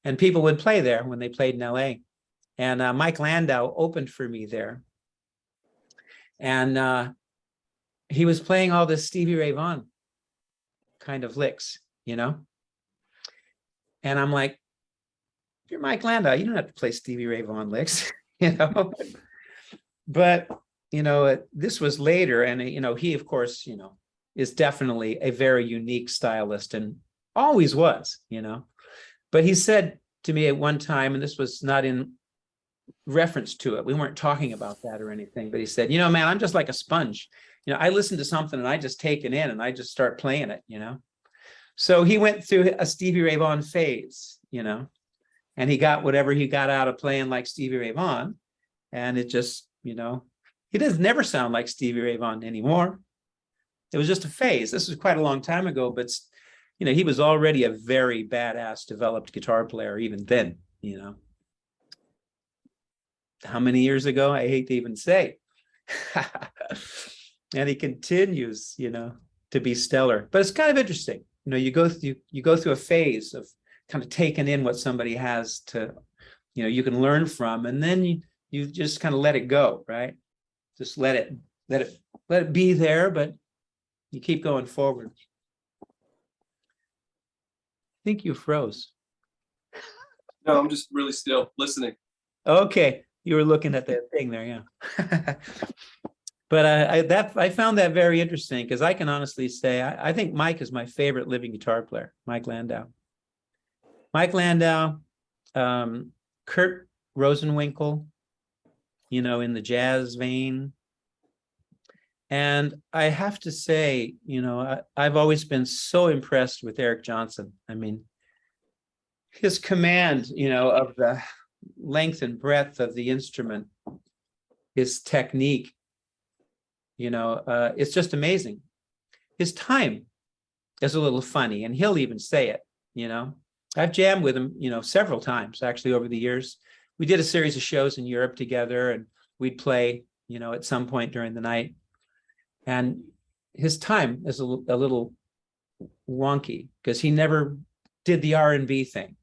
And people would play there when they played in LA. And Mike Landau opened for me there. And he was playing all this Stevie Ray Vaughan kind of licks, you know. And I'm like, if you're Mike Landau, you don't have to play Stevie Ray Vaughan licks, you know. But, you know, this was later. And, you know, he, of course, you know, is definitely a very unique stylist and always was, you know. But he said to me at one time, and this was not in reference to it, we weren't talking about that or anything, but he said, you know, man, I'm just like a sponge. You know, I listen to something and I just take it in and I just start playing it, you know. So he went through a Stevie Ray Vaughan phase, you know, and he got whatever he got out of playing like Stevie Ray Vaughan. And it just, you know, he does never sound like Stevie Ray Vaughan anymore. It was just a phase. This was quite a long time ago, but, you know, he was already a very badass developed guitar player even then, you know. How many years ago? I hate to even say. And he continues, you know, to be stellar. But it's kind of interesting. You know, you go through a phase of kind of taking in what somebody has to, you know, you can learn from, and then you just kind of let it go, right? Just let it be there, but you keep going forward. I think you froze. No, I'm just really still listening. Okay, you were looking at that thing there, yeah. But I found that very interesting because I can honestly say I think Mike is my favorite living guitar player, Mike Landau. Mike Landau, Kurt Rosenwinkel, you know, in the jazz vein. And I have to say, you know, I've always been so impressed with Eric Johnson. I mean, his command, you know, of the length and breadth of the instrument, his technique, you know, it's just amazing. His time is a little funny, and he'll even say it, you know. I've jammed with him, you know, several times actually over the years. We did a series of shows in Europe together, and we'd play, you know, at some point during the night. And his time is a little wonky because he never did the R&B thing.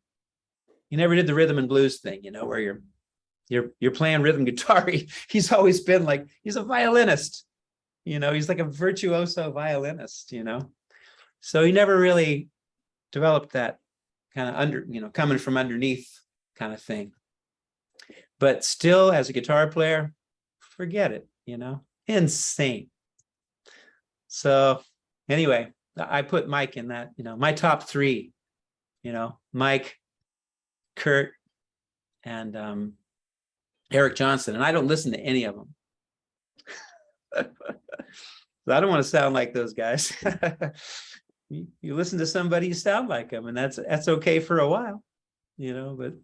He never did the rhythm and blues thing, you know, where you're playing rhythm guitar. He's always been like, he's a violinist, you know, he's like a virtuoso violinist, you know. So he never really developed that kind of you know, coming from underneath kind of thing. But still, as a guitar player, forget it, you know, insane. So anyway, I put Mike in that, you know, my top three, you know, Mike, Kurt, and Eric Johnson. And I don't listen to any of them. So I don't want to sound like those guys. You listen to somebody, you sound like them, and that's okay for a while, you know, but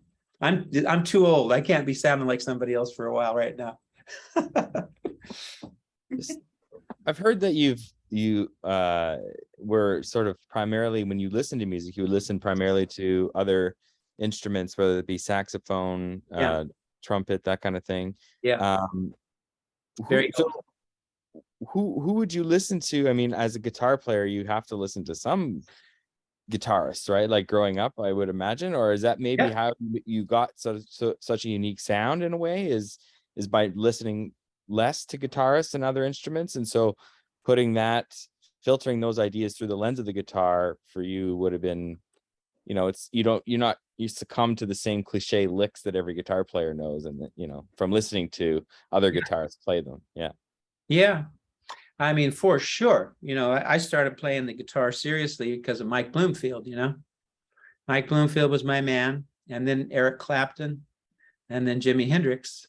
I'm too old. I can't be sounding like somebody else for a while right now. I've heard that you were sort of primarily, when you listen to music, you would listen primarily to other instruments, whether it be saxophone, Yeah. trumpet, that kind of thing. Yeah. Very so who would you listen to? I mean, as a guitar player, you have to listen to some guitarists, right? Like growing up, I would imagine, or is that maybe how you got such a unique sound in a way, is by listening less to guitarists and other instruments, and so filtering those ideas through the lens of the guitar for you would have been, you succumb to the same cliche licks that every guitar player knows, and from listening to other guitarists play them. Yeah. I mean, for sure. I started playing the guitar seriously because of Mike Bloomfield, Mike Bloomfield was my man, and then Eric Clapton, and then Jimi Hendrix.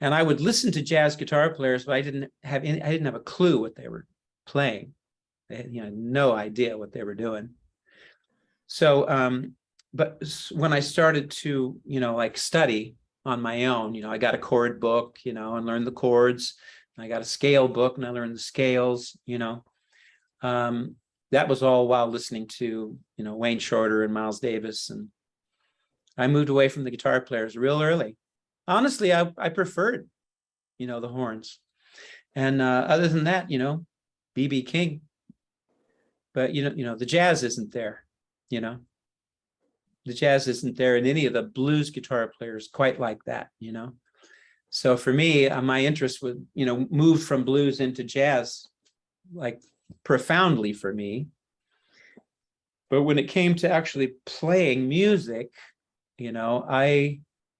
And I would listen to jazz guitar players, but I didn't have a clue what they were playing. I had, no idea what they were doing. So, but when I started to, like study on my own, I got a chord book, and learned the chords. I got a scale book and I learned the scales, that was all while listening to, Wayne Shorter and Miles Davis. And I moved away from the guitar players real early. Honestly, I preferred, the horns. And other than that, B.B. King. But, the jazz isn't there, The jazz isn't there in any of the blues guitar players quite like that, So for me, my interest would, move from blues into jazz, like profoundly for me. But when it came to actually playing music,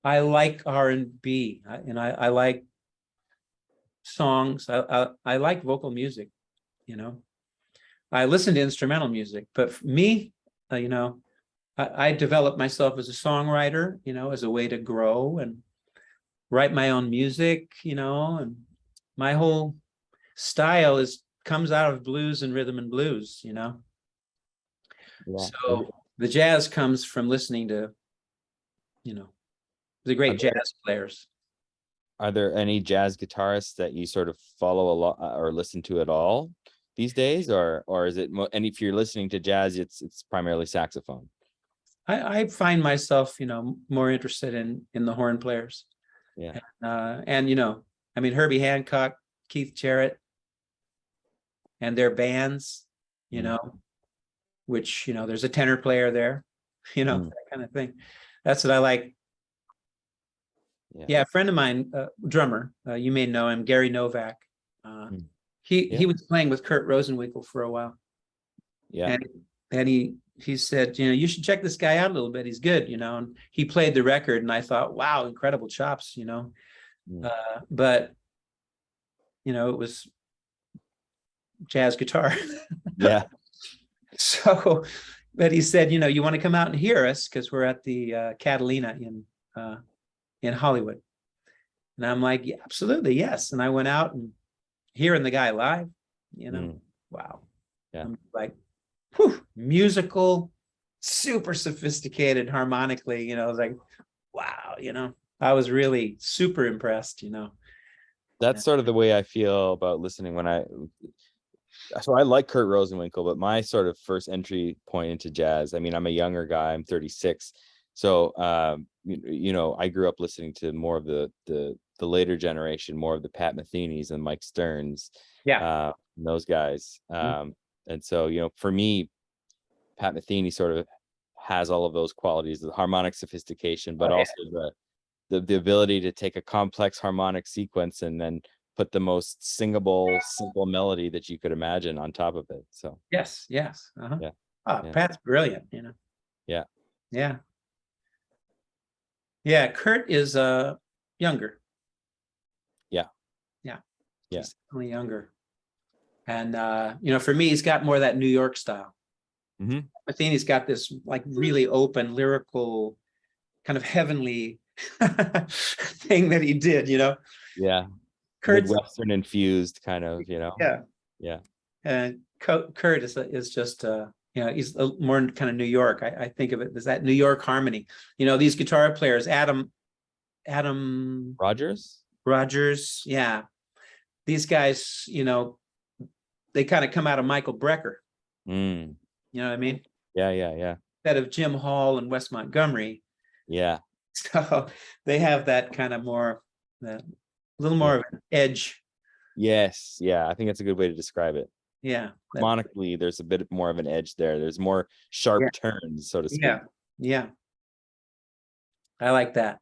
I like R&B, and I like songs. I like vocal music, I listen to instrumental music, but for me, I developed myself as a songwriter, as a way to grow and write my own music, and my whole style comes out of blues and rhythm and blues, So the jazz comes from listening to, the great jazz players. Are there any jazz guitarists that you sort of follow a lot or listen to at all these days, or is it? And if you're listening to jazz, it's primarily saxophone. I find myself, more interested in the horn players. Yeah. And Herbie Hancock, Keith Jarrett, and their bands, which, there's a tenor player there, that kind of thing. That's what I like. Yeah, a friend of mine, drummer, you may know him, Gary Novak. He was playing with Kurt Rosenwinkel for a while. Yeah. And he said, you should check this guy out a little bit. He's good, and he played the record, and I thought, wow, incredible chops, but it was jazz guitar. Yeah. So, but he said, you want to come out and hear us, because we're at the Catalina in Hollywood. And I'm like, yeah, absolutely, yes. And I went out, and hearing the guy live, wow. Yeah. I'm like, whew, musical, super sophisticated harmonically, I was like, wow, I was really super impressed, That's sort of the way I feel about listening so I like Kurt Rosenwinkel, but my sort of first entry point into jazz, I'm a younger guy, I'm 36. So, I grew up listening to more of the later generation, more of the Pat Metheny's and Mike Stearns, those guys. And so, for me, Pat Metheny sort of has all of those qualities, the harmonic sophistication, but also the ability to take a complex harmonic sequence and then put the most singable, simple melody that you could imagine on top of it. So yes. Uh-huh. Yeah. Pat's brilliant, Yeah. Yeah, Kurt is younger. Yeah. He's definitely younger. And for me, he's got more of that New York style. Metheny's got this like really open, lyrical, kind of heavenly thing that he did, Yeah. Kurt's Western infused kind of, Yeah. And Kurt is just he's more kind of New York. I think of it as that New York harmony. These guitar players, Adam Rogers. Yeah. these guys, you know, they kind of come out of Michael Brecker. Mm. You know what I mean? Yeah. Instead of Jim Hall and Wes Montgomery. Yeah. So they have that kind of more, a little more of an edge. Yes. Yeah. I think that's a good way to describe it. Yeah. Harmonically, there's a bit more of an edge there. There's more sharp turns, so to speak. Yeah. I like that.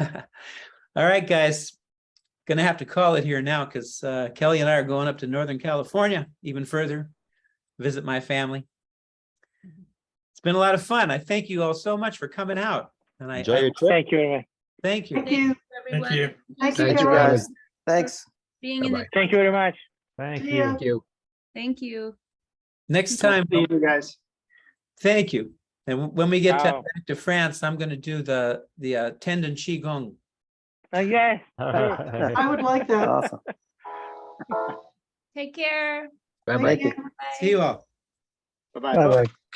All right, guys. Gonna have to call it here now because Kelly and I are going up to Northern California even further, visit my family. It's been a lot of fun. I thank you all so much for coming out. And Enjoy your trip. Thank you very much. Thank you. Thank you, everyone. Thank you, guys. Thanks. Being in the, Thank you very much. Thank See you. ya. Thank you. thank you. Next time, See you guys. thank you. And when we get Wow. back to France, I'm going to do the tendon qigong. Yes. I would like that. Awesome. Take care. Bye-bye. Thank you. Bye. See you all. Bye-bye. Bye-bye.